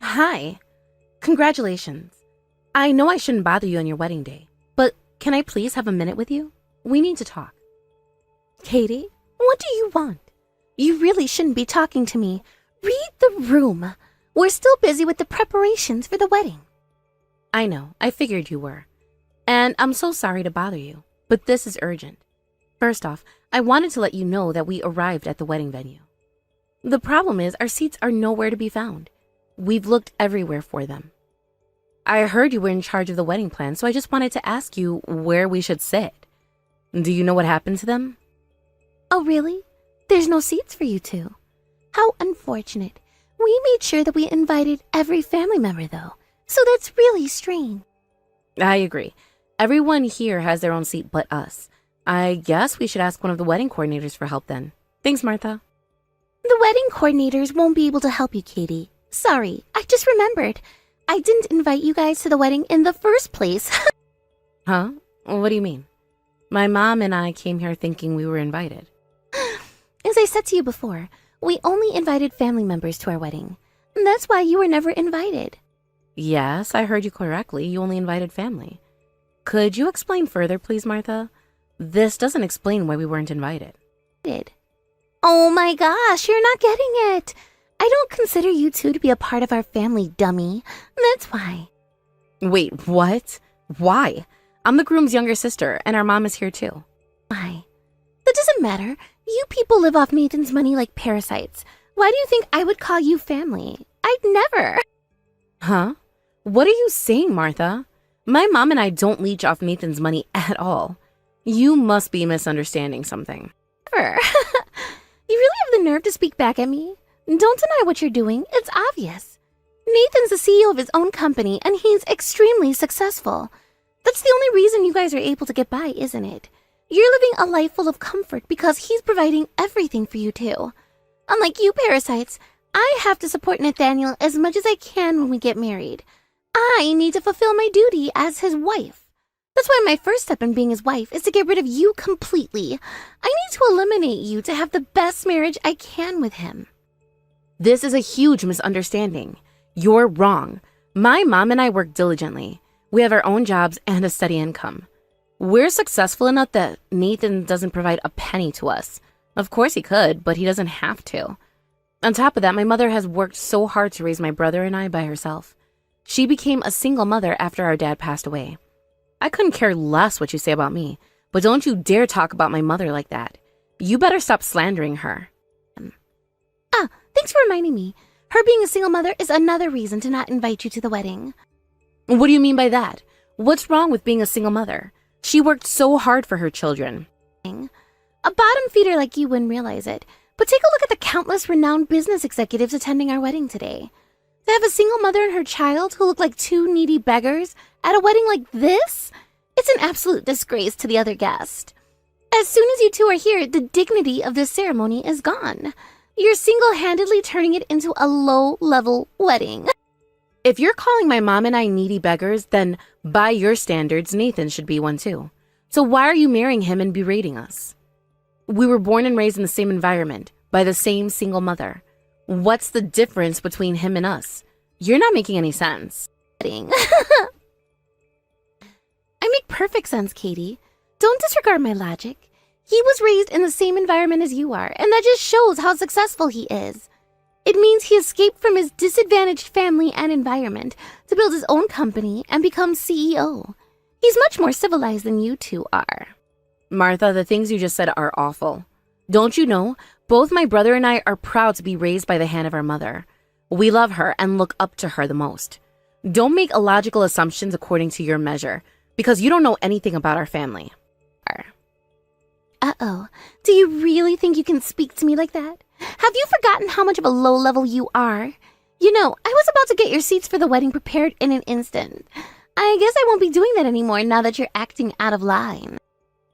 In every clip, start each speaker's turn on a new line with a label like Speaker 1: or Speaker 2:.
Speaker 1: Hi. Congratulations. I know I shouldn't bother you on your wedding day, but can I please have a minute with you? We need to talk.
Speaker 2: Katie, what do you want? You really shouldn't be talking to me. Read the room. We're still busy with the preparations for the wedding.
Speaker 1: I know, I figured you were. And I'm so sorry to bother you, but this is urgent. First off, I wanted to let you know that we arrived at the wedding venue. The problem is our seats are nowhere to be found. We've looked everywhere for them. I heard you were in charge of the wedding plan, so I just wanted to ask you where we should sit. Do you know what happened to them?
Speaker 2: Oh, really? There's no seats for you two. How unfortunate. We made sure that we invited every family member, though, so that's really strange.
Speaker 1: I agree. Everyone here has their own seat but us. I guess we should ask one of the wedding coordinators for help then. Thanks, Martha.
Speaker 2: The wedding coordinators won't be able to help you, Katie. Sorry, I just remembered. I didn't invite you guys to the wedding in the first place.
Speaker 1: Huh? What do you mean? My mom and I came here thinking we were invited.
Speaker 2: As I said to you before, we only invited family members to our wedding. That's why you were never invited.
Speaker 1: Yes, I heard you correctly. You only invited family. Could you explain further, please, Martha? This doesn't explain why we weren't invited.
Speaker 2: Oh my gosh, you're not getting it. I don't consider you two to be a part of our family, dummy. That's why.
Speaker 1: Wait, what? Why? I'm the groom's younger sister, and our mom is here too.
Speaker 2: Why? That doesn't matter. You people live off Nathan's money like parasites. Why do you think I would call you family? I'd never.
Speaker 1: Huh? What are you saying, Martha? My mom and I don't leech off Nathan's money at all. You must be misunderstanding something.
Speaker 2: Never. You really have the nerve to speak back at me? Don't deny what you're doing. It's obvious. Nathan's the CEO of his own company, and he's extremely successful. That's the only reason you guys are able to get by, isn't it? You're living a life full of comfort because he's providing everything for you too. Unlike you parasites, I have to support Nathaniel as much as I can when we get married. I need to fulfill my duty as his wife. That's why my first step in being his wife is to get rid of you completely. I need to eliminate you to have the best marriage I can with him.
Speaker 1: This is a huge misunderstanding. You're wrong. My mom and I work diligently. We have our own jobs and a steady income. We're successful enough that Nathan doesn't provide a penny to us. Of course he could, but he doesn't have to. On top of that, my mother has worked so hard to raise my brother and I by herself. She became a single mother after our dad passed away. I couldn't care less what you say about me, but don't you dare talk about my mother like that. You better stop slandering her.
Speaker 2: Thanks for reminding me. Her being a single mother is another reason to not invite you to the wedding.
Speaker 1: What do you mean by that? What's wrong with being a single mother? She worked so hard for her children.
Speaker 2: A bottom feeder like you wouldn't realize it, but take a look at the countless renowned business executives attending our wedding today. To have a single mother and her child who look like two needy beggars at a wedding like this? It's an absolute disgrace to the other guest. As soon as you two are here, the dignity of this ceremony is gone. You're single-handedly turning it into a low-level wedding.
Speaker 1: If you're calling my mom and I needy beggars, then by your standards, Nathan should be one too. So why are you marrying him and berating us? We were born and raised in the same environment, by the same single mother. What's the difference between him and us? You're not making any sense.
Speaker 2: I make perfect sense, Katie. Don't disregard my logic. He was raised in the same environment as you are, and that just shows how successful he is. It means he escaped from his disadvantaged family and environment to build his own company and become CEO. He's much more civilized than you two are.
Speaker 1: Martha, the things you just said are awful. Don't you know, both my brother and I are proud to be raised by the hand of our mother. We love her and look up to her the most. Don't make illogical assumptions according to your measure, because you don't know anything about our family.
Speaker 2: Uh-oh. Do you really think you can speak to me like that? Have you forgotten how much of a low level you are? You know, I was about to get your seats for the wedding prepared in an instant. I guess I won't be doing that anymore now that you're acting out of line.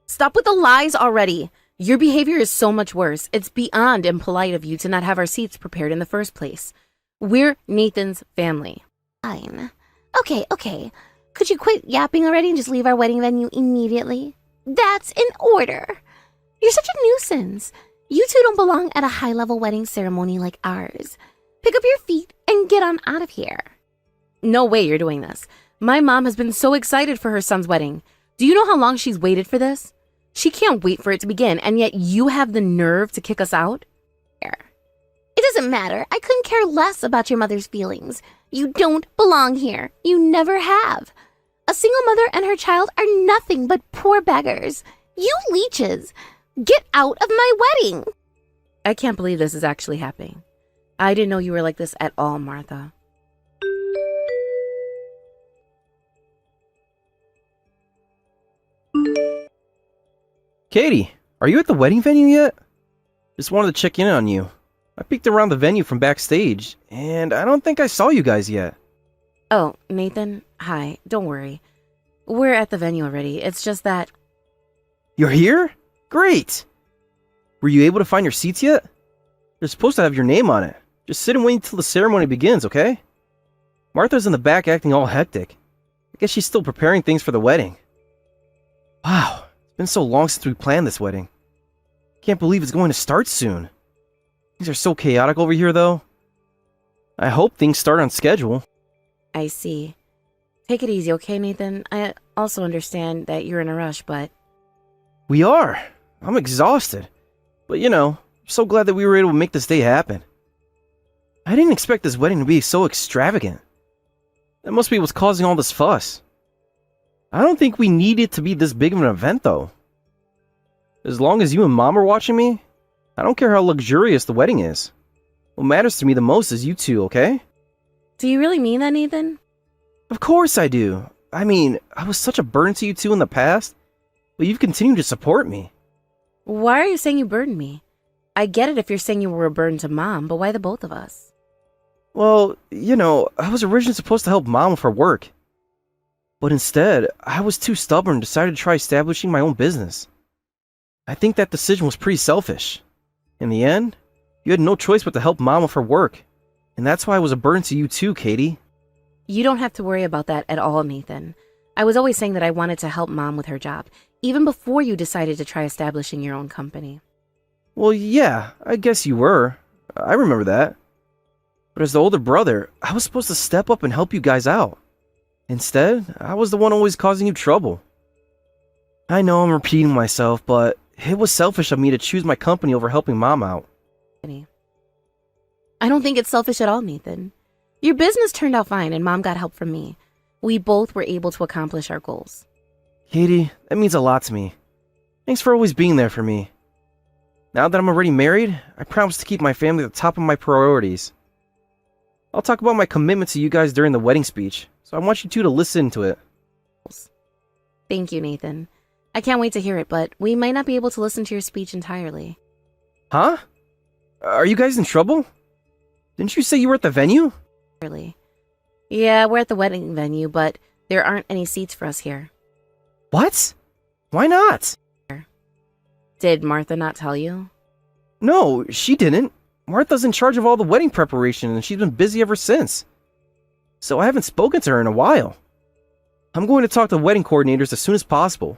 Speaker 1: Stop with the lies already. Your behavior is so much worse. It's beyond impolite of you to not have our seats prepared in the first place. We're Nathan's family.
Speaker 2: Fine. Okay. Could you quit yapping already and just leave our wedding venue immediately? That's in order. You're such a nuisance. You two don't belong at a high-level wedding ceremony like ours. Pick up your feet and get on out of here.
Speaker 1: No way you're doing this. My mom has been so excited for her son's wedding. Do you know how long she's waited for this? She can't wait for it to begin, and yet you have the nerve to kick us out?
Speaker 2: It doesn't matter. I couldn't care less about your mother's feelings. You don't belong here. You never have. A single mother and her child are nothing but poor beggars. You leeches. Get out of my wedding.
Speaker 1: I can't believe this is actually happening. I didn't know you were like this at all, Martha.
Speaker 3: Katie, are you at the wedding venue yet? Just wanted to check in on you. I peeked around the venue from backstage, and I don't think I saw you guys yet.
Speaker 1: Oh, Nathan, hi. Don't worry. We're at the venue already. It's just that...
Speaker 3: You're here? Great! Were you able to find your seats yet? They're supposed to have your name on it. Just sit and wait until the ceremony begins, okay? Martha's in the back acting all hectic. I guess she's still preparing things for the wedding. Wow, it's been so long since we planned this wedding. Can't believe it's going to start soon. Things are so chaotic over here, though. I hope things start on schedule.
Speaker 1: I see. Take it easy, okay, Nathan? I also understand that you're in a rush, but...
Speaker 3: We are. I'm exhausted. But I'm so glad that we were able to make this day happen. I didn't expect this wedding to be so extravagant. That must be what's causing all this fuss. I don't think we need it to be this big of an event, though. As long as you and Mom are watching me, I don't care how luxurious the wedding is. What matters to me the most is you two, okay?
Speaker 1: Do you really mean that, Nathan?
Speaker 3: Of course I do. I mean, I was such a burden to you two in the past, but you've continued to support me.
Speaker 1: Why are you saying you burdened me? I get it if you're saying you were a burden to Mom, but why the both of us?
Speaker 3: Well, I was originally supposed to help Mom with her work. But instead, I was too stubborn and decided to try establishing my own business. I think that decision was pretty selfish. In the end, you had no choice but to help Mom with her work. And that's why I was a burden to you too, Katie.
Speaker 1: You don't have to worry about that at all, Nathan. I was always saying that I wanted to help Mom with her job, even before you decided to try establishing your own company.
Speaker 3: Well, yeah, I guess you were. I remember that. But as the older brother, I was supposed to step up and help you guys out. Instead, I was the one always causing you trouble. I know I'm repeating myself, but it was selfish of me to choose my company over helping Mom out.
Speaker 1: I don't think it's selfish at all, Nathan. Your business turned out fine and Mom got help from me. We both were able to accomplish our goals.
Speaker 3: Katie, that means a lot to me. Thanks for always being there for me. Now that I'm already married, I promise to keep my family at the top of my priorities. I'll talk about my commitment to you guys during the wedding speech, so I want you two to listen to it.
Speaker 1: Thank you, Nathan. I can't wait to hear it, but we might not be able to listen to your speech entirely.
Speaker 3: Huh? Are you guys in trouble? Didn't you say you were at the venue?
Speaker 1: Yeah, we're at the wedding venue, but there aren't any seats for us here.
Speaker 3: What? Why not?
Speaker 1: Did Martha not tell you?
Speaker 3: No, she didn't. Martha's in charge of all the wedding preparation, and she's been busy ever since. So I haven't spoken to her in a while. I'm going to talk to wedding coordinators as soon as possible.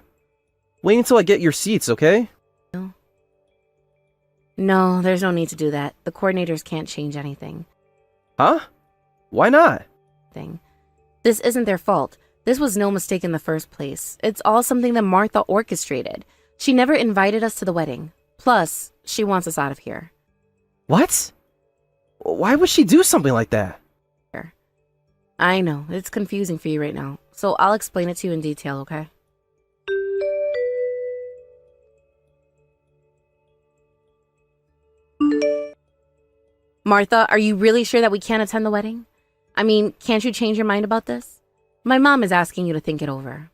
Speaker 3: Wait until I get your seats, okay?
Speaker 1: No, there's no need to do that. The coordinators can't change anything.
Speaker 3: Huh? Why not?
Speaker 1: This isn't their fault. This was no mistake in the first place. It's all something that Martha orchestrated. She never invited us to the wedding. Plus, she wants us out of here.
Speaker 3: What? Why would she do something like that?
Speaker 1: I know, it's confusing for you right now, so I'll explain it to you in detail, okay? Martha, are you really sure that we can't attend the wedding? I mean, can't you change your mind about this? My mom is asking you to think it over.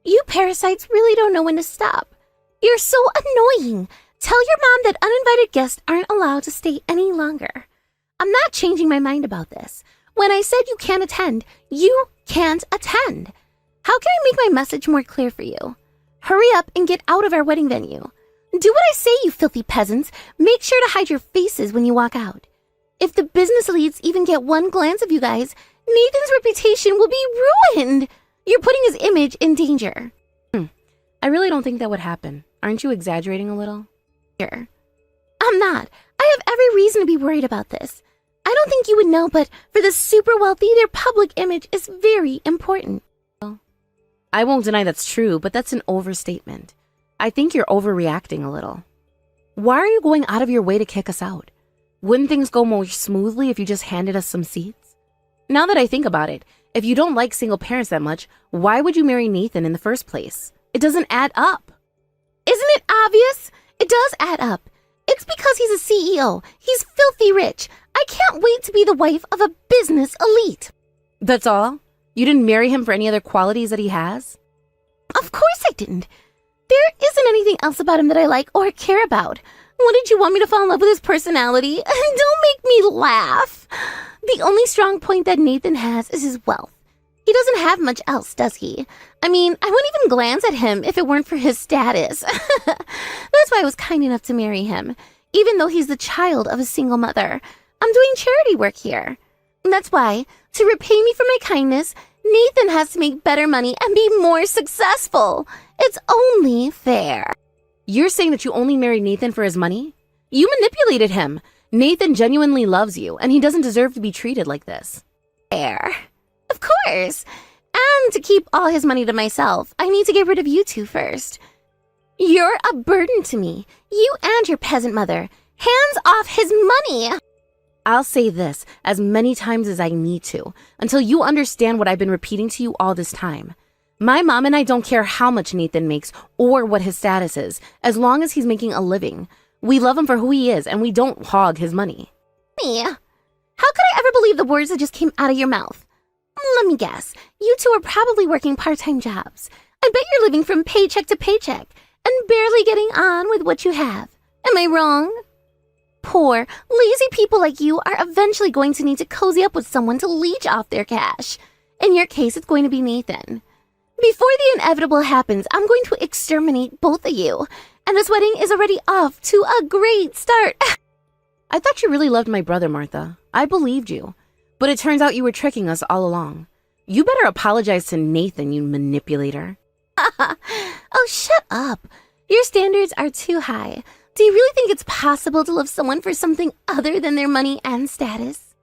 Speaker 2: You parasites really don't know when to stop. You're so annoying. Tell your mom that uninvited guests aren't allowed to stay any longer. I'm not changing my mind about this. When I said you can't attend, you can't attend. How can I make my message more clear for you? Hurry up and get out of our wedding venue. Do what I say, you filthy peasants. Make sure to hide your faces when you walk out. If the business leads even get one glance of you guys, Nathan's reputation will be ruined. You're putting his image in danger.
Speaker 1: I really don't think that would happen. Aren't you exaggerating a little?
Speaker 2: I'm not. I have every reason to be worried about this. I don't think you would know, but for the super wealthy, their public image is very important.
Speaker 1: I won't deny that's true, but that's an overstatement. I think you're overreacting a little. Why are you going out of your way to kick us out? Wouldn't things go more smoothly if you just handed us some seats? Now that I think about it, if you don't like single parents that much, why would you marry Nathan in the first place? It doesn't add up.
Speaker 2: Isn't it obvious? It does add up. It's because he's a CEO. He's filthy rich. I can't wait to be the wife of a business elite.
Speaker 1: That's all? You didn't marry him for any other qualities that he has?
Speaker 2: Of course I didn't. There isn't anything else about him that I like or care about. What did you want me to fall in love with his personality? Don't make me laugh. The only strong point that Nathan has is his wealth. He doesn't have much else, does he? I mean, I wouldn't even glance at him if it weren't for his status. That's why I was kind enough to marry him, even though he's the child of a single mother. I'm doing charity work here. That's why, to repay me for my kindness, Nathan has to make better money and be more successful. It's only fair.
Speaker 1: You're saying that you only married Nathan for his money? You manipulated him. Nathan genuinely loves you, and he doesn't deserve to be treated like this.
Speaker 2: Fair. Of course. And to keep all his money to myself, I need to get rid of you two first. You're a burden to me. You and your peasant mother. Hands off his money.
Speaker 1: I'll say this as many times as I need to, until you understand what I've been repeating to you all this time. My mom and I don't care how much Nathan makes or what his status is, as long as he's making a living. We love him for who he is, and we don't hog his money.
Speaker 2: Me? How could I ever believe the words that just came out of your mouth? Let me guess. You two are probably working part-time jobs. I bet you're living from paycheck to paycheck and barely getting on with what you have. Am I wrong? Poor, lazy people like you are eventually going to need to cozy up with someone to leech off their cash. In your case, it's going to be Nathan. Before the inevitable happens, I'm going to exterminate both of you. And this wedding is already off to a great start.
Speaker 1: I thought you really loved my brother, Martha. I believed you. But it turns out you were tricking us all along. You better apologize to Nathan, you manipulator.
Speaker 2: Oh, shut up. Your standards are too high. Do you really think it's possible to love someone for something other than their money and status?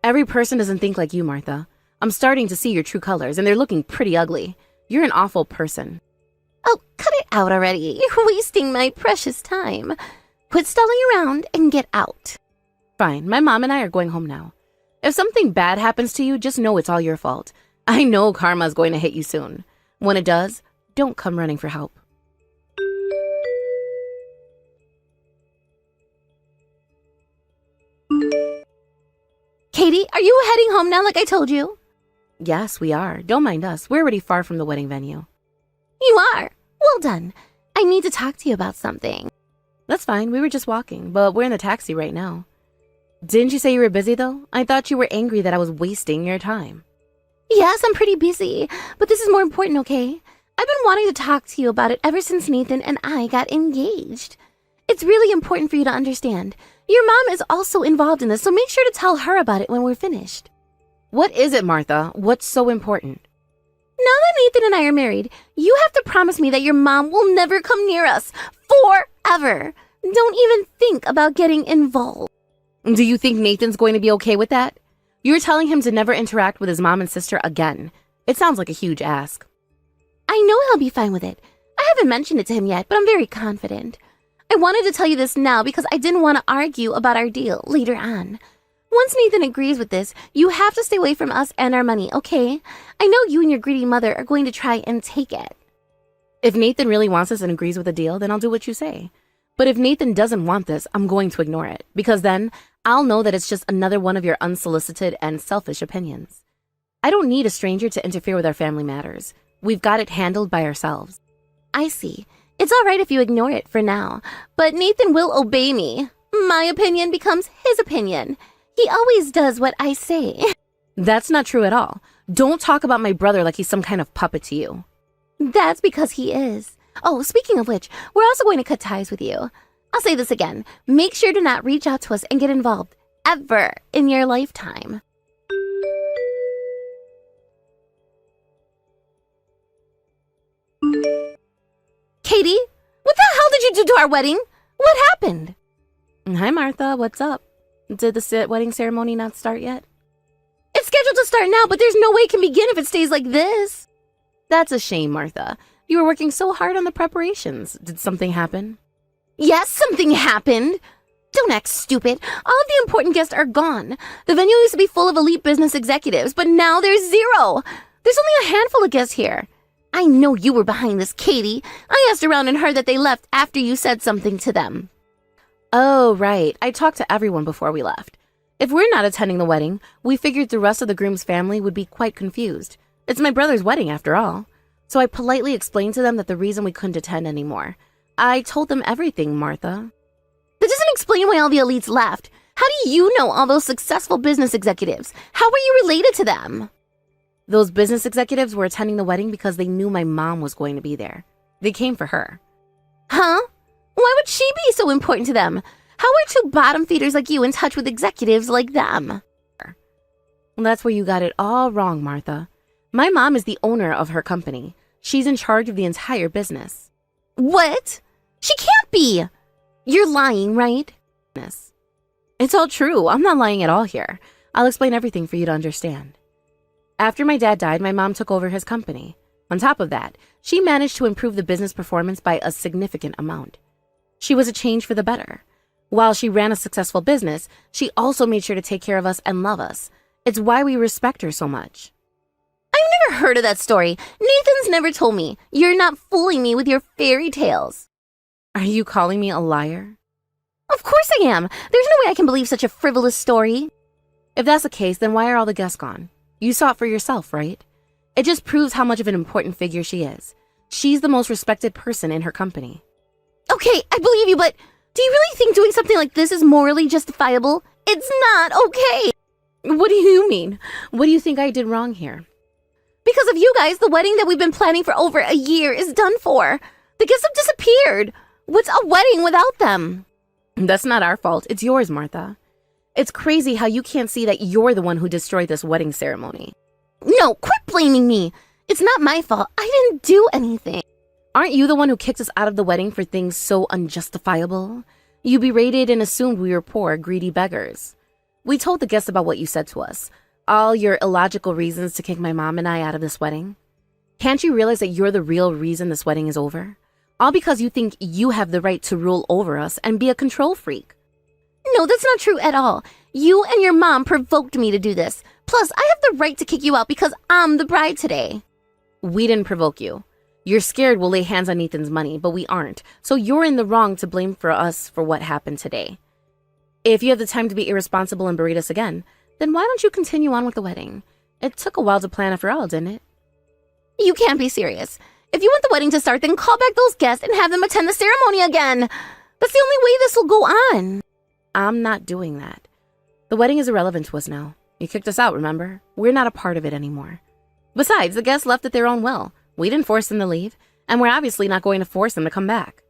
Speaker 1: Every person doesn't think like you, Martha. I'm starting to see your true colors, and they're looking pretty ugly. You're an awful person.
Speaker 2: Oh, cut it out already. You're wasting my precious time. Quit stalling around and get out.
Speaker 1: Fine, my mom and I are going home now. If something bad happens to you, just know it's all your fault. I know karma's going to hit you soon. When it does, don't come running for help.
Speaker 2: Katie, are you heading home now like I told you?
Speaker 1: Yes, we are. Don't mind us. We're already far from the wedding venue.
Speaker 2: You are? Well done. I need to talk to you about something.
Speaker 1: That's fine. We were just walking, but we're in the taxi right now. Didn't you say you were busy, though? I thought you were angry that I was wasting your time.
Speaker 2: Yes, I'm pretty busy, but this is more important, okay? I've been wanting to talk to you about it ever since Nathan and I got engaged. It's really important for you to understand. Your mom is also involved in this, so make sure to tell her about it when we're finished.
Speaker 1: What is it, Martha? What's so important?
Speaker 2: Now that Nathan and I are married, you have to promise me that your mom will never come near us. Forever. Don't even think about getting involved.
Speaker 1: Do you think Nathan's going to be okay with that? You're telling him to never interact with his mom and sister again. It sounds like a huge ask.
Speaker 2: I know he'll be fine with it. I haven't mentioned it to him yet, but I'm very confident. I wanted to tell you this now because I didn't want to argue about our deal later on. Once Nathan agrees with this, you have to stay away from us and our money, okay? I know you and your greedy mother are going to try and take it.
Speaker 1: If Nathan really wants us and agrees with the deal, then I'll do what you say. But if Nathan doesn't want this, I'm going to ignore it, because then I'll know that it's just another one of your unsolicited and selfish opinions. I don't need a stranger to interfere with our family matters. We've got it handled by ourselves.
Speaker 2: I see. It's all right if you ignore it for now, but Nathan will obey me. My opinion becomes his opinion. He always does what I say.
Speaker 1: That's not true at all. Don't talk about my brother like he's some kind of puppet to you.
Speaker 2: That's because he is. Oh, speaking of which, we're also going to cut ties with you. I'll say this again. Make sure to not reach out to us and get involved ever in your lifetime. Katie, what the hell did you do to our wedding? What happened?
Speaker 1: Hi, Martha. What's up? Did the wedding ceremony not start yet?
Speaker 2: It's scheduled to start now, but there's no way it can begin if it stays like this.
Speaker 1: That's a shame, Martha. You were working so hard on the preparations. Did something happen?
Speaker 2: Yes, something happened. Don't act stupid. All of the important guests are gone. The venue used to be full of elite business executives, but now there's zero. There's only a handful of guests here. I know you were behind this, Katie. I asked around and heard that they left after you said something to them.
Speaker 1: Oh, right. I talked to everyone before we left. If we're not attending the wedding, we figured the rest of the groom's family would be quite confused. It's my brother's wedding, after all. So I politely explained to them that the reason we couldn't attend anymore. I told them everything, Martha.
Speaker 2: That doesn't explain why all the elites left. How do you know all those successful business executives? How were you related to them?
Speaker 1: Those business executives were attending the wedding because they knew my mom was going to be there. They came for her.
Speaker 2: Huh? Why would she be so important to them? How are two bottom feeders like you in touch with executives like them?
Speaker 1: Well, that's where you got it all wrong, Martha. My mom is the owner of her company. She's in charge of the entire business.
Speaker 2: What? She can't be. You're lying, right?
Speaker 1: It's all true. I'm not lying at all here. I'll explain everything for you to understand. After my dad died, my mom took over his company. On top of that, she managed to improve the business performance by a significant amount. She was a change for the better. While she ran a successful business, she also made sure to take care of us and love us. It's why we respect her so much.
Speaker 2: I've never heard of that story. Nathan's never told me. You're not fooling me with your fairy tales.
Speaker 1: Are you calling me a liar?
Speaker 2: Of course I am. There's no way I can believe such a frivolous story.
Speaker 1: If that's the case, then why are all the guests gone? You saw it for yourself, right? It just proves how much of an important figure she is. She's the most respected person in her company.
Speaker 2: Okay, I believe you, but do you really think doing something like this is morally justifiable? It's not okay.
Speaker 1: What do you mean? What do you think I did wrong here?
Speaker 2: Because of you guys, the wedding that we've been planning for over a year is done for. The guests have disappeared. What's a wedding without them?
Speaker 1: That's not our fault. It's yours, Martha. It's crazy how you can't see that you're the one who destroyed this wedding ceremony.
Speaker 2: No, quit blaming me. It's not my fault. I didn't do anything.
Speaker 1: Aren't you the one who kicked us out of the wedding for things so unjustifiable? You berated and assumed we were poor, greedy beggars. We told the guests about what you said to us. All your illogical reasons to kick my mom and I out of this wedding. Can't you realize that you're the real reason this wedding is over? All because you think you have the right to rule over us and be a control freak.
Speaker 2: No, that's not true at all. You and your mom provoked me to do this. Plus, I have the right to kick you out because I'm the bride today.
Speaker 1: We didn't provoke you. You're scared we'll lay hands on Ethan's money, but we aren't. So you're in the wrong to blame for us for what happened today. If you have the time to be irresponsible and berate us again, then why don't you continue on with the wedding? It took a while to plan after all, didn't it?
Speaker 2: You can't be serious. If you want the wedding to start, then call back those guests and have them attend the ceremony again. That's the only way this will go on.
Speaker 1: I'm not doing that. The wedding is irrelevant to us now. You kicked us out, remember? We're not a part of it anymore. Besides, the guests left at their own will. We didn't force them to leave, and we're obviously not going to force them to come back.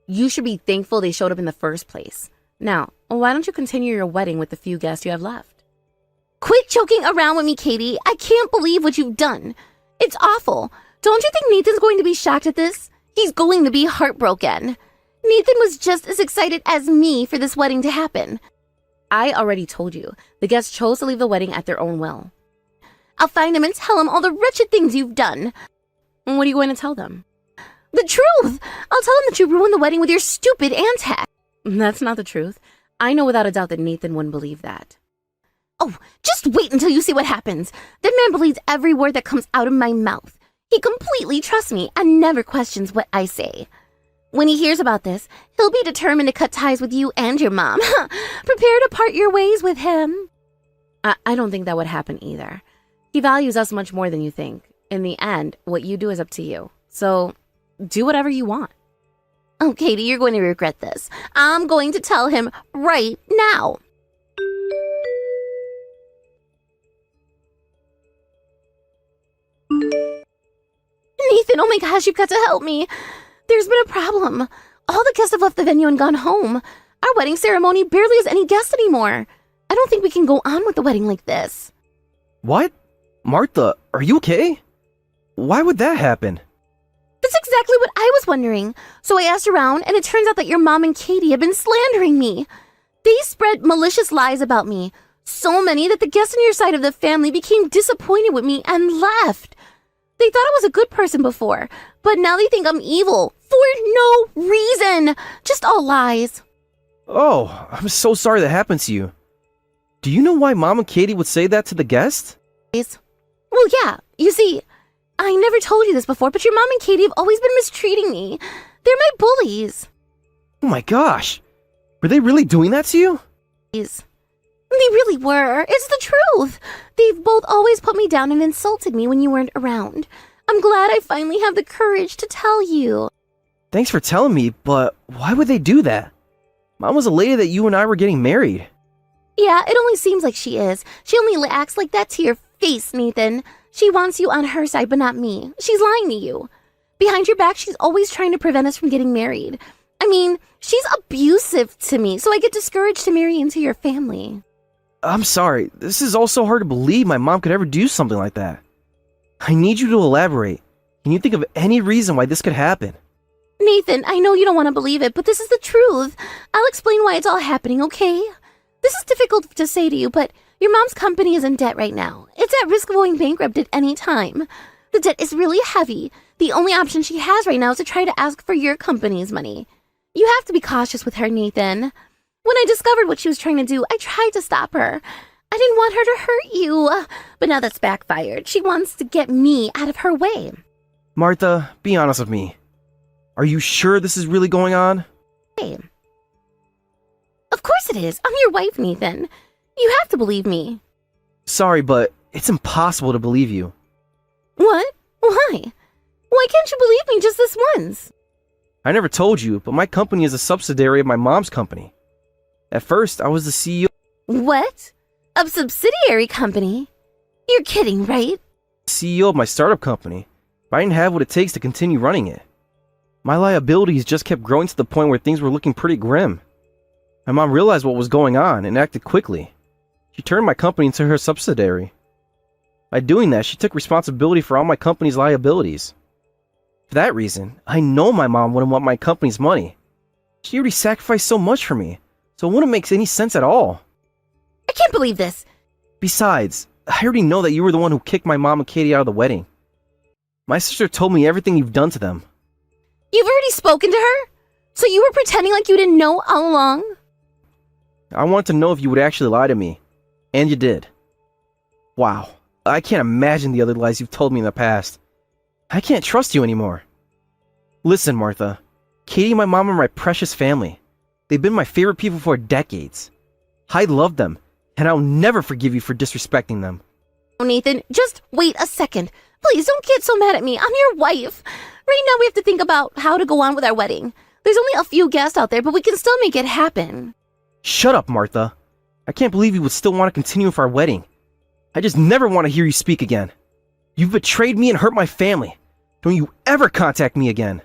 Speaker 1: You should be thankful they showed up in the first place. Now, why don't you continue your wedding with the few guests you have left?
Speaker 2: Quit joking around with me, Katie. I can't believe what you've done. It's awful. Don't you think Nathan's going to be shocked at this? He's going to be heartbroken. Nathan was just as excited as me for this wedding to happen.
Speaker 1: I already told you. The guests chose to leave the wedding at their own will.
Speaker 2: I'll find him and tell him all the wretched things you've done.
Speaker 1: And what are you going to tell them?
Speaker 2: The truth! I'll tell him that you ruined the wedding with your stupid antics.
Speaker 1: That's not the truth. I know without a doubt that Nathan wouldn't believe that.
Speaker 2: Oh, just wait until you see what happens. That man believes every word that comes out of my mouth. He completely trusts me and never questions what I say. When he hears about this, he'll be determined to cut ties with you and your mom. Prepare to part your ways with him.
Speaker 1: I don't think that would happen either. He values us much more than you think. In the end, what you do is up to you. So, do whatever you want.
Speaker 2: Oh, Katie, you're going to regret this. I'm going to tell him right now. Nathan, oh my gosh, you've got to help me. There's been a problem. All the guests have left the venue and gone home. Our wedding ceremony barely has any guests anymore. I don't think we can go on with the wedding like this.
Speaker 3: What? Martha, are you okay? Why would that happen?
Speaker 2: That's exactly what I was wondering. So I asked around, and it turns out that your mom and Katie have been slandering me. They spread malicious lies about me. So many that the guests on your side of the family became disappointed with me and left. They thought I was a good person before, but now they think I'm evil for no reason. Just all lies.
Speaker 3: Oh, I'm so sorry that happened to you. Do you know why Mom and Katie would say that to the guest?
Speaker 2: Well, yeah. You see, I never told you this before, but your mom and Katie have always been mistreating me. They're my bullies.
Speaker 3: Oh my gosh. Were they really doing that to you?
Speaker 2: They really were. It's the truth. They've both always put me down and insulted me when you weren't around. I'm glad I finally have the courage to tell you.
Speaker 3: Thanks for telling me, but why would they do that? Mom was elated that you and I were getting married.
Speaker 2: Yeah, it only seems like she is. She only acts like that to your face, Nathan. She wants you on her side, but not me. She's lying to you. Behind your back, she's always trying to prevent us from getting married. I mean, she's abusive to me, so I get discouraged to marry into your family.
Speaker 3: I'm sorry. This is all so hard to believe my mom could ever do something like that. I need you to elaborate. Can you think of any reason why this could happen?
Speaker 2: Nathan, I know you don't want to believe it, but this is the truth. I'll explain why it's all happening, okay? This is difficult to say to you, but your mom's company is in debt right now. It's at risk of going bankrupt at any time. The debt is really heavy. The only option she has right now is to try to ask for your company's money. You have to be cautious with her, Nathan. When I discovered what she was trying to do, I tried to stop her. I didn't want her to hurt you. But now that's backfired. She wants to get me out of her way.
Speaker 3: Martha, be honest with me. Are you sure this is really going on?
Speaker 2: Hey. Of course it is. I'm your wife, Nathan. You have to believe me.
Speaker 3: Sorry, but it's impossible to believe you.
Speaker 2: What? Why? Why can't you believe me just this once?
Speaker 3: I never told you, but my company is a subsidiary of my mom's company. At first, I was the CEO.
Speaker 2: What? A subsidiary company? You're kidding, right?
Speaker 3: CEO of my startup company, but I didn't have what it takes to continue running it. My liabilities just kept growing to the point where things were looking pretty grim. My mom realized what was going on and acted quickly. She turned my company into her subsidiary. By doing that, she took responsibility for all my company's liabilities. For that reason, I know my mom wouldn't want my company's money. She already sacrificed so much for me, so it wouldn't make any sense at all.
Speaker 2: I can't believe this.
Speaker 3: Besides, I already know that you were the one who kicked my mom and Katie out of the wedding. My sister told me everything you've done to them.
Speaker 2: You've already spoken to her? So you were pretending like you didn't know all along?
Speaker 3: I wanted to know if you would actually lie to me. And you did. Wow. I can't imagine the other lies you've told me in the past. I can't trust you anymore. Listen, Martha. Katie and my mom are my precious family. They've been my favorite people for decades. I love them, and I'll never forgive you for disrespecting them.
Speaker 2: Oh, Nathan, just wait a second. Please don't get so mad at me. I'm your wife. Right now we have to think about how to go on with our wedding. There's only a few guests out there, but we can still make it happen.
Speaker 3: Shut up, Martha. I can't believe you would still want to continue with our wedding. I just never want to hear you speak again. You've betrayed me and hurt my family. Don't you ever contact me again.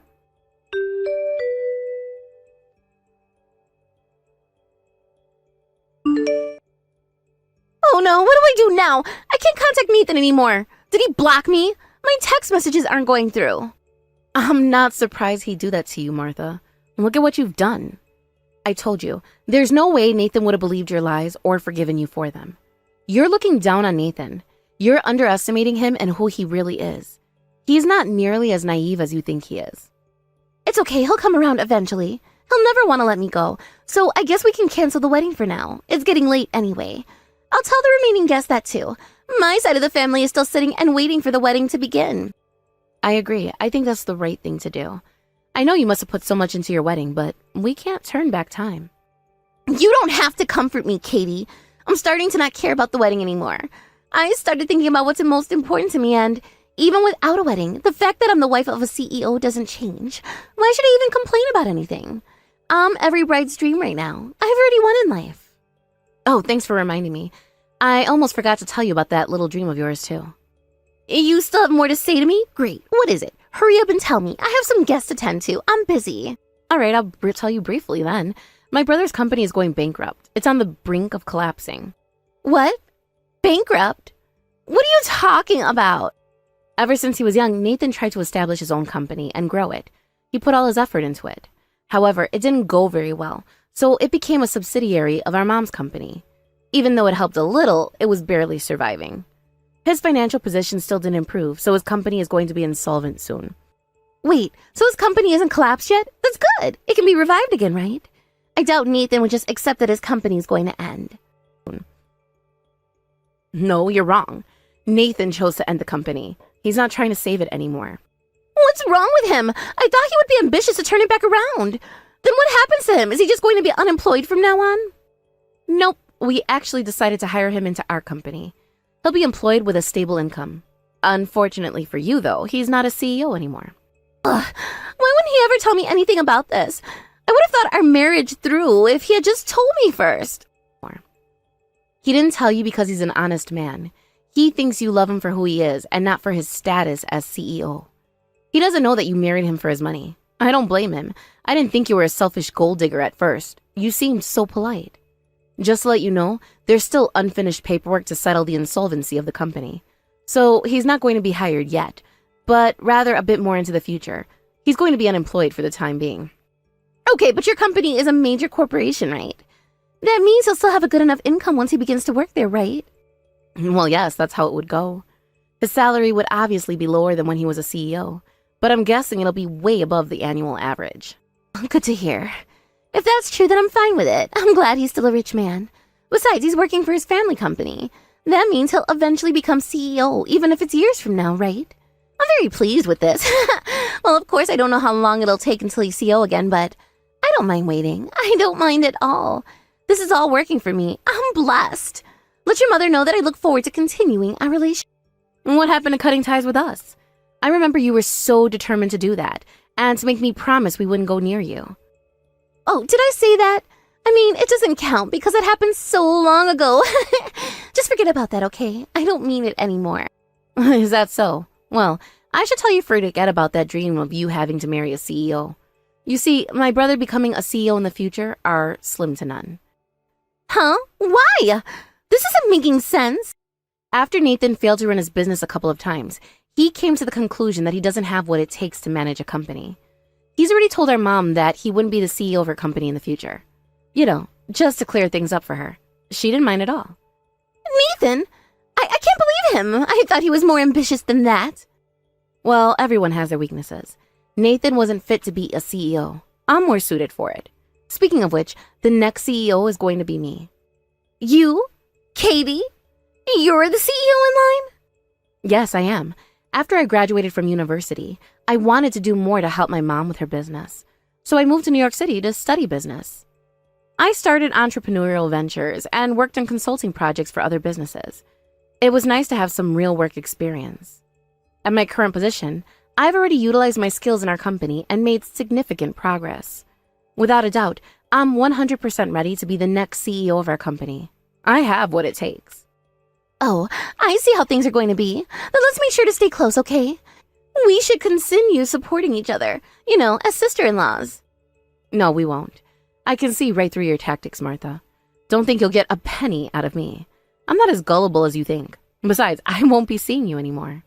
Speaker 2: Oh no, what do I do now? I can't contact Nathan anymore. Did he block me? My text messages aren't going through.
Speaker 1: I'm not surprised he'd do that to you, Martha. Look at what you've done. I told you, there's no way Nathan would have believed your lies or forgiven you for them. You're looking down on Nathan. You're underestimating him and who he really is. He's not nearly as naive as you think he is.
Speaker 2: It's okay, he'll come around eventually. He'll never want to let me go, so I guess we can cancel the wedding for now. It's getting late anyway. I'll tell the remaining guests that too. My side of the family is still sitting and waiting for the wedding to begin.
Speaker 1: I agree. I think that's the right thing to do. I know you must have put so much into your wedding, but we can't turn back time.
Speaker 2: You don't have to comfort me, Katie. I'm starting to not care about the wedding anymore. I started thinking about what's most important to me, and even without a wedding, the fact that I'm the wife of a CEO doesn't change. Why should I even complain about anything? I'm every bride's dream right now. I've already won in life.
Speaker 1: Oh, thanks for reminding me. I almost forgot to tell you about that little dream of yours, too.
Speaker 2: You still have more to say to me? Great. What is it? Hurry up and tell me. I have some guests to tend to. I'm busy.
Speaker 1: All right, I'll tell you briefly then. My brother's company is going bankrupt. It's on the brink of collapsing.
Speaker 2: What? Bankrupt? What are you talking about?
Speaker 1: Ever since he was young, Nathan tried to establish his own company and grow it. He put all his effort into it. However, it didn't go very well, So it became a subsidiary of our mom's company. Even though it helped a little, it was barely surviving. His financial position still didn't improve, so his company is going to be insolvent soon.
Speaker 2: Wait, so his company isn't collapsed yet? That's good. It can be revived again, right? I doubt Nathan would just accept that his company is going to end.
Speaker 1: No, you're wrong. Nathan chose to end the company. He's not trying to save it anymore.
Speaker 2: What's wrong with him? I thought he would be ambitious to turn it back around. Then what happens to him? Is he just going to be unemployed from now on?
Speaker 1: Nope, we actually decided to hire him into our company. He'll be employed with a stable income. Unfortunately for you, though, he's not a CEO anymore.
Speaker 2: Ugh, why wouldn't he ever tell me anything about this? I would have thought our marriage through if he had just told me first.
Speaker 1: He didn't tell you because he's an honest man. He thinks you love him for who he is and not for his status as CEO. He doesn't know that you married him for his money. I don't blame him. I didn't think you were a selfish gold digger at first. You seemed so polite. Just to let you know, there's still unfinished paperwork to settle the insolvency of the company. So he's not going to be hired yet, but rather a bit more into the future. He's going to be unemployed for the time being.
Speaker 2: Okay, but your company is a major corporation, right? That means he'll still have a good enough income once he begins to work there, right?
Speaker 1: Well, yes, that's how it would go. His salary would obviously be lower than when he was a CEO, but I'm guessing it'll be way above the annual average.
Speaker 2: Good to hear. If that's true, then I'm fine with it. I'm glad he's still a rich man. Besides, he's working for his family company. That means he'll eventually become CEO, even if it's years from now, right? I'm very pleased with this. Well, of course, I don't know how long it'll take until he's CEO again, but I don't mind waiting. I don't mind at all. This is all working for me. I'm blessed. Let your mother know that I look forward to continuing our relationship.
Speaker 1: What happened to cutting ties with us? I remember you were so determined to do that, and to make me promise we wouldn't go near you.
Speaker 2: Oh, did I say that? I mean, it doesn't count because it happened so long ago. Just forget about that, okay? I don't mean it anymore.
Speaker 1: Is that so? Well, I should tell you to forget about that dream of you having to marry a CEO. You see, my brother becoming a CEO in the future are slim to none.
Speaker 2: Huh? Why? This isn't making sense.
Speaker 1: After Nathan failed to run his business a couple of times, he came to the conclusion that he doesn't have what it takes to manage a company. He's already told our mom that he wouldn't be the CEO of her company in the future. You know, just to clear things up for her. She didn't mind at all.
Speaker 2: Nathan? I can't believe him. I thought he was more ambitious than that.
Speaker 1: Well, everyone has their weaknesses. Nathan wasn't fit to be a CEO. I'm more suited for it. Speaking of which, the next CEO is going to be me.
Speaker 2: You? Katie? You're the CEO in line?
Speaker 1: Yes, I am. After I graduated from university, I wanted to do more to help my mom with her business. So I moved to New York City to study business. I started entrepreneurial ventures and worked on consulting projects for other businesses. It was nice to have some real work experience. At my current position, I've already utilized my skills in our company and made significant progress. Without a doubt, I'm 100% ready to be the next CEO of our company. I have what it takes.
Speaker 2: Oh, I see how things are going to be. Then let's make sure to stay close, okay? We should continue supporting each other, as sister-in-laws.
Speaker 1: No, we won't. I can see right through your tactics, Martha. Don't think you'll get a penny out of me. I'm not as gullible as you think. Besides, I won't be seeing you anymore.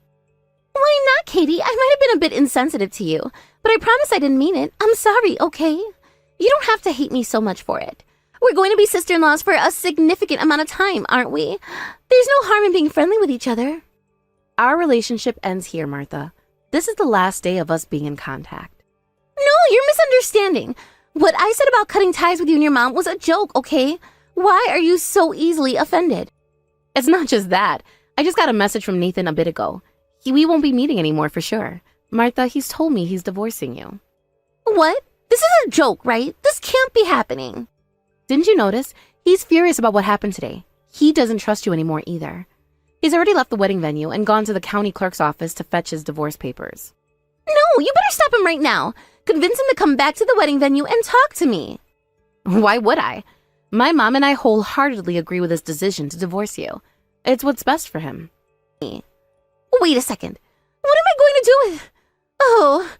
Speaker 2: Why not, Katie? I might have been a bit insensitive to you, but I promise I didn't mean it. I'm sorry, okay? You don't have to hate me so much for it. We're going to be sister-in-laws for a significant amount of time, aren't we? There's no harm in being friendly with each other.
Speaker 1: Our relationship ends here, Martha. This is the last day of us being in contact.
Speaker 2: No, you're misunderstanding. What I said about cutting ties with you and your mom was a joke, okay? Why are you so easily offended?
Speaker 1: It's not just that. I just got a message from Nathan a bit ago. We won't be meeting anymore for sure. Martha, he's told me he's divorcing you.
Speaker 2: What? This is a joke, right? This can't be happening.
Speaker 1: Didn't you notice? He's furious about what happened today. He doesn't trust you anymore either. He's already left the wedding venue and gone to the county clerk's office to fetch his divorce papers.
Speaker 2: No, you better stop him right now. Convince him to come back to the wedding venue and talk to me.
Speaker 1: Why would I? My mom and I wholeheartedly agree with his decision to divorce you. It's what's best for him.
Speaker 2: Wait a second. What am I going to do with... Oh,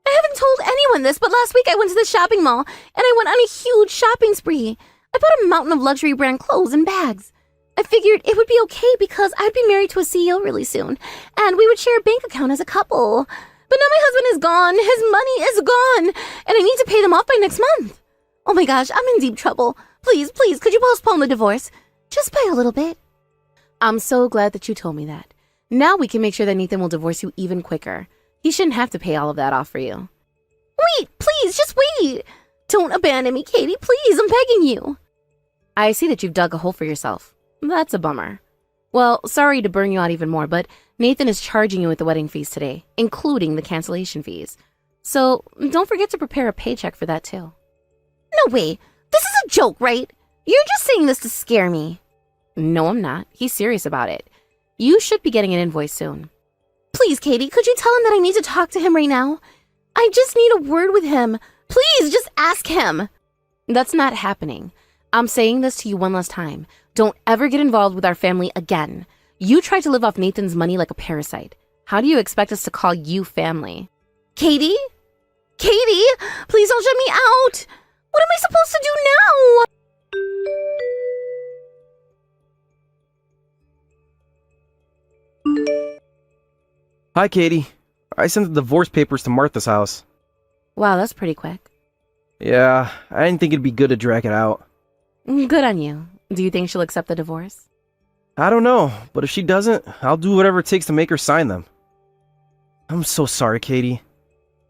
Speaker 2: I haven't told anyone this, but last week I went to the shopping mall and I went on a huge shopping spree. I bought a mountain of luxury brand clothes and bags. I figured it would be okay because I'd be married to a CEO really soon and we would share a bank account as a couple. But now my husband is gone, his money is gone, and I need to pay them off by next month. Oh my gosh, I'm in deep trouble. Please, could you postpone the divorce? Just by a little bit.
Speaker 1: I'm so glad that you told me that. Now we can make sure that Nathan will divorce you even quicker. He shouldn't have to pay all of that off for you.
Speaker 2: Wait, please, just wait. Don't abandon me, Katie, please, I'm begging you.
Speaker 1: I see that you've dug a hole for yourself. That's a bummer. Well, sorry to burn you out even more, but Nathan is charging you with the wedding fees today, including the cancellation fees. So don't forget to prepare a paycheck for that too.
Speaker 2: No way. This is a joke, right? You're just saying this to scare me.
Speaker 1: No, I'm not. He's serious about it. You should be getting an invoice soon.
Speaker 2: Please, Katie, could you tell him that I need to talk to him right now? I just need a word with him. Please, just ask him.
Speaker 1: That's not happening. I'm saying this to you one last time. Don't ever get involved with our family again. You tried to live off Nathan's money like a parasite. How do you expect us to call you family?
Speaker 2: Katie? Katie, please don't shut me out. What am I supposed to do now?
Speaker 3: Hi, Katie. I sent the divorce papers to Martha's house.
Speaker 1: Wow, that's pretty quick.
Speaker 3: Yeah, I didn't think it'd be good to drag it out.
Speaker 1: Good on you. Do you think she'll accept the divorce?
Speaker 3: I don't know, but if she doesn't, I'll do whatever it takes to make her sign them. I'm so sorry, Katie.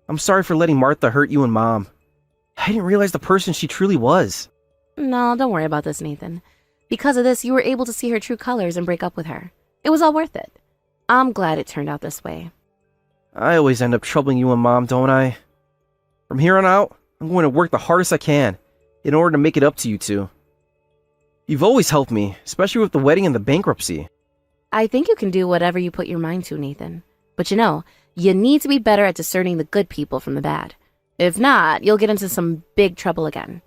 Speaker 3: I'm sorry for letting Martha hurt you and Mom. I didn't realize the person she truly was.
Speaker 1: No, don't worry about this, Nathan. Because of this, you were able to see her true colors and break up with her. It was all worth it. I'm glad it turned out this way.
Speaker 3: I always end up troubling you and Mom, don't I? From here on out, I'm going to work the hardest I can in order to make it up to you two. You've always helped me, especially with the wedding and the bankruptcy.
Speaker 1: I think you can do whatever you put your mind to, Nathan. But you need to be better at discerning the good people from the bad. If not, you'll get into some big trouble again.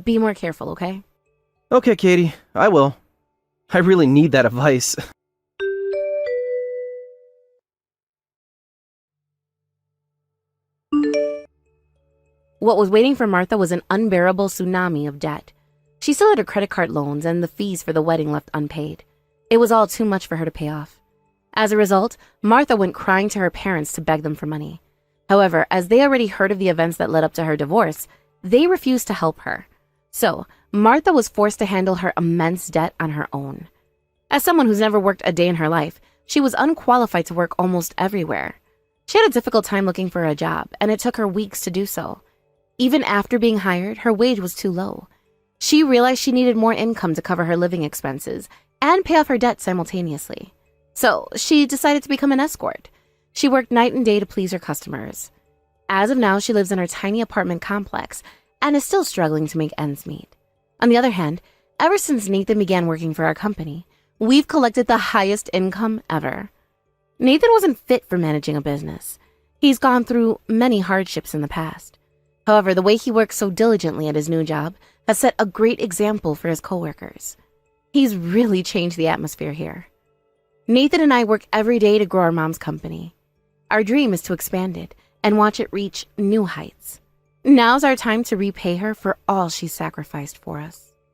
Speaker 1: Be more careful, okay?
Speaker 3: Okay, Katie, I will. I really need that advice.
Speaker 1: What was waiting for Martha was an unbearable tsunami of debt. She still had her credit card loans and the fees for the wedding left unpaid. It was all too much for her to pay off. As a result, Martha went crying to her parents to beg them for money. However, as they already heard of the events that led up to her divorce, they refused to help her. So, Martha was forced to handle her immense debt on her own. As someone who's never worked a day in her life, she was unqualified to work almost everywhere. She had a difficult time looking for a job, and it took her weeks to do so. Even after being hired, her wage was too low. She realized she needed more income to cover her living expenses and pay off her debt simultaneously. So she decided to become an escort. She worked night and day to please her customers. As of now, she lives in her tiny apartment complex and is still struggling to make ends meet. On the other hand, ever since Nathan began working for our company, we've collected the highest income ever. Nathan wasn't fit for managing a business. He's gone through many hardships in the past. However, the way he works so diligently at his new job has set a great example for his coworkers. He's really changed the atmosphere here. Nathan and I work every day to grow our mom's company. Our dream is to expand it and watch it reach new heights. Now's our time to repay her for all she's sacrificed for us.